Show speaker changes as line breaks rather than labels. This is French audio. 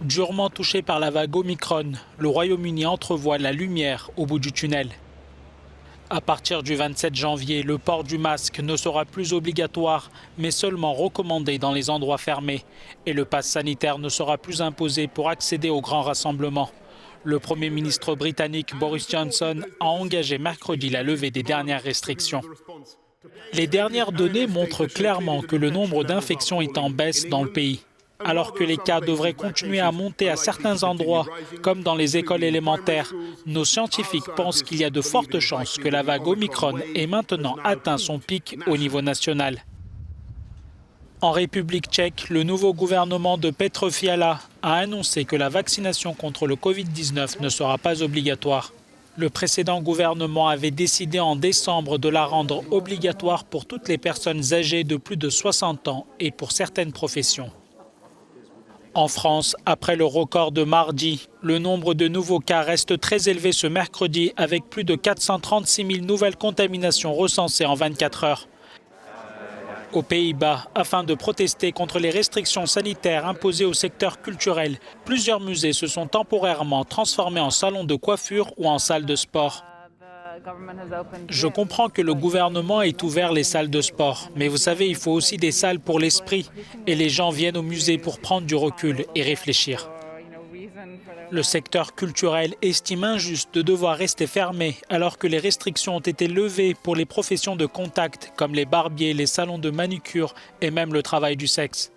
Durement touché par la vague Omicron, le Royaume-Uni entrevoit la lumière au bout du tunnel. À partir du 27 janvier, le port du masque ne sera plus obligatoire, mais seulement recommandé dans les endroits fermés. Et le pass sanitaire ne sera plus imposé pour accéder aux grands rassemblements. Le Premier ministre britannique Boris Johnson a engagé mercredi la levée des dernières restrictions. Les dernières données montrent clairement que le nombre d'infections est en baisse dans le pays. Alors que les cas devraient continuer à monter à certains endroits, comme dans les écoles élémentaires, nos scientifiques pensent qu'il y a de fortes chances que la vague Omicron ait maintenant atteint son pic au niveau national. En République tchèque, le nouveau gouvernement de Petr Fiala a annoncé que la vaccination contre le Covid-19 ne sera pas obligatoire. Le précédent gouvernement avait décidé en décembre de la rendre obligatoire pour toutes les personnes âgées de plus de 60 ans et pour certaines professions. En France, après le record de mardi, le nombre de nouveaux cas reste très élevé ce mercredi avec plus de 436 000 nouvelles contaminations recensées en 24 heures. Aux Pays-Bas, afin de protester contre les restrictions sanitaires imposées au secteur culturel, plusieurs musées se sont temporairement transformés en salons de coiffure ou en salles de sport. Je comprends que le gouvernement ait ouvert les salles de sport, mais vous savez, il faut aussi des salles pour l'esprit. Et les gens viennent au musée pour prendre du recul et réfléchir. Le secteur culturel estime injuste de devoir rester fermé alors que les restrictions ont été levées pour les professions de contact comme les barbiers, les salons de manucure et même le travail du sexe.